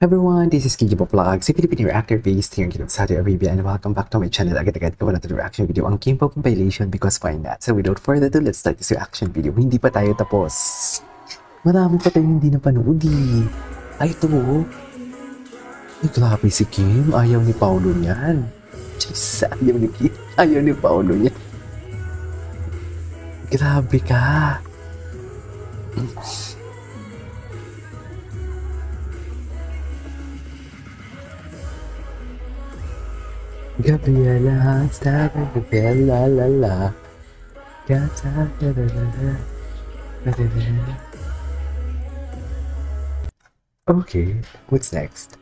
Everyone, this is Kiki Vlog, si Filipino reactor based here in Saudi Arabia, and welcome back to my channel. Agad-agad ko na ito reaction video on K-pop compilation because why not? So without further ado, let's start this reaction video. Hindi pa tayo tapos. Marami pa tayong hindi napanood eh. Ay, ito oh. Ay, grabe si Kim. Ayaw ni Paolo niyan. Diyos, ayaw ni Kim. Ayaw ni Paolo niyan. Grabe ka. Gabriela, stop it, la la la. Okay, what's next?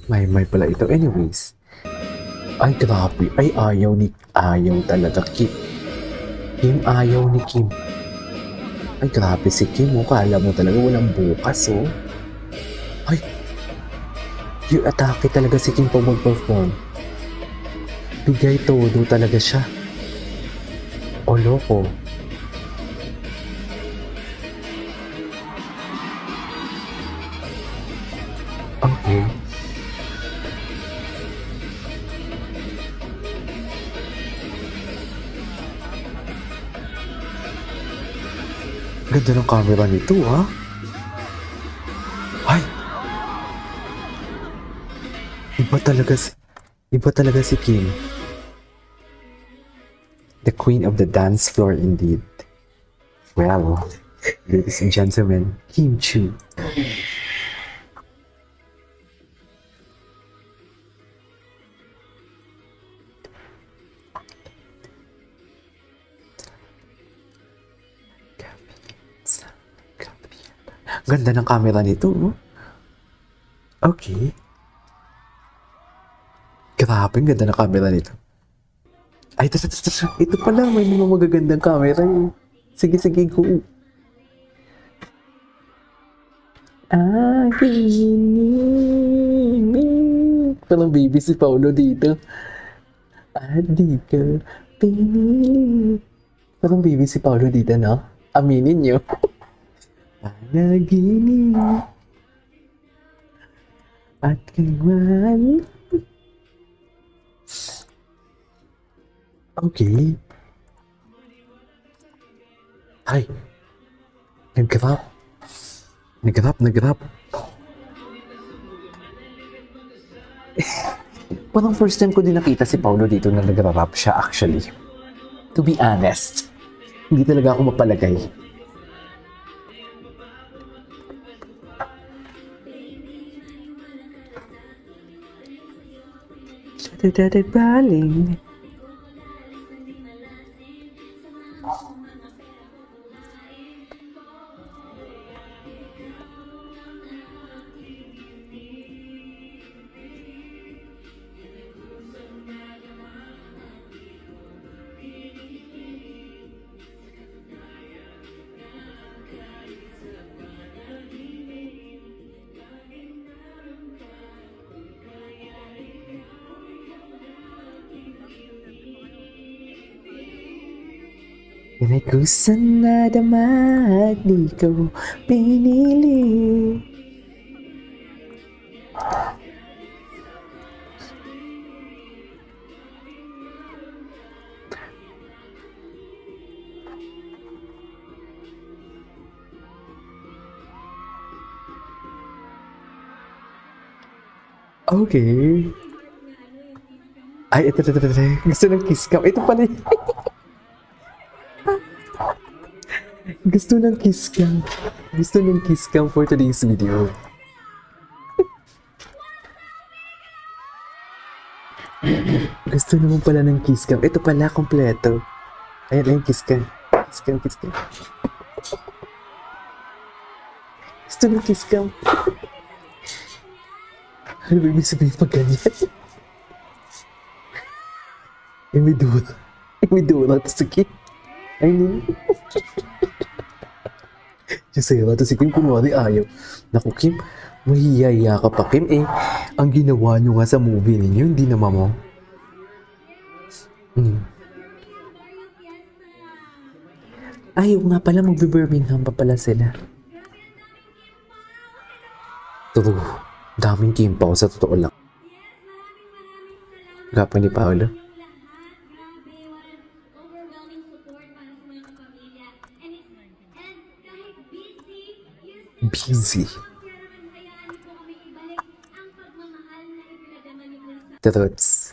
May pala ito. Anyways. Ay, grabe. Ay, ayaw talaga Kim. Kim, ayaw ni Kim. Ay, grabe si Kim. Oh, kala mo talaga walang bukas, oh. Ay, yung atake talaga si Kim pag mag-perform. Bigay todo talaga siya. O, loko. Okay. Ganda ng camera nito, ha? Ay! Iba talaga si Kim. The queen of the dance floor indeed. Well, ladies and gentlemen, Kim Chiu. Ganda ng camera nito, no? Okay. Grabe, ganda ng camera nito. Ay, ito pala, may mga magagandang camera eh. Sige, go. Parang baby si Paolo dito. Di ka pinili. Parang baby si Paolo dito, no? Aminin nyo. Panaginip at kailan. Okay. Ay, nag-rap. Parang first time ko din nakita si Paolo dito na nag-rap siya actually. To be honest, hindi talaga ako mapalagay. Baling. Pinay ko sana dama at di ko pinili. Okay. Ay, ito. Gusto ng kiss cam. Ito pala. Gusto ng kiss cam. Gusto ng kiss cam for today's video. Gusto naman pala ng kiss cam. Ito pala, kompleto. Ayan, kiss cam. Kiss cam, kiss cam. Gusto ng kiss cam. Ano ba ibig sabihin pag ganyan? Imidura. Imidura to si Kim. Ay, nini. Sisera to si Kim, kunwari ayaw. Naku, Kim, mahihiyaya ka pa, Kim. Ang ginawa nyo nga sa movie ninyo, hindi naman mo. Ayaw nga pala, magbe-Birmingham pa pala sila. True. Daming kimpaw sa totoo lang. Gapa ni Paolo. Busy. Truths.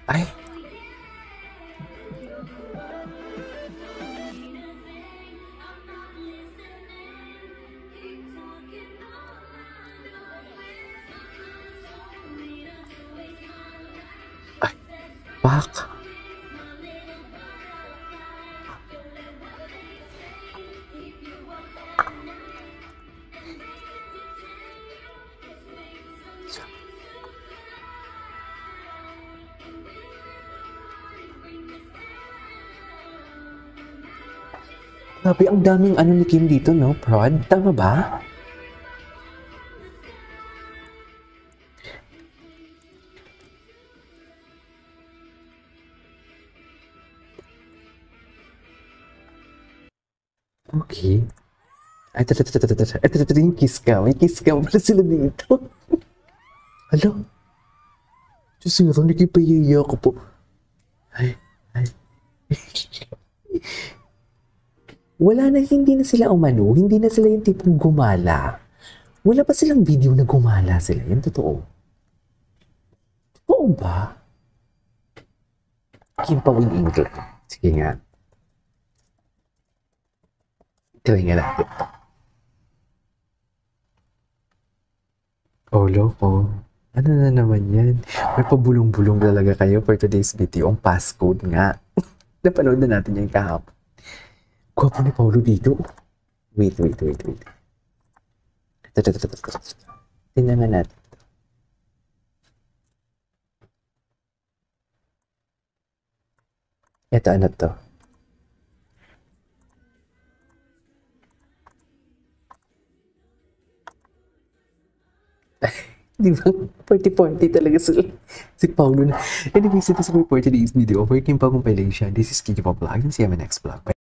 Ay. Pak. Grabe, ang daming ano ni Kim dito, no? Prod? Tama ba? Okay. Ay, ito yung kiss cam. May kiss cam pala sila dito. Hala. Diyos nga, hindi kayo pahiya ko po. Ay. Wala na, hindi na sila umano. Hindi na sila yung tipong gumala. Wala pa silang video na gumala sila. Yan totoo. Totoo ba? Kim pa in England. Sige nga. Try nga natin. Oh, loko. Ano na naman yan? May pabulong-bulong talaga kayo for today's video. Ang passcode nga. Napanood na natin yung kahapon. Gwapo ni Paolo dito. Wait. Tingnan nga natin. Ito, ano to? Di ba? 40-40 talaga si Paolo na. Anyways, ito sa my for today's video. Working pa compilation. This is Kiki Pop Vlog. See you in my next vlog. Bye.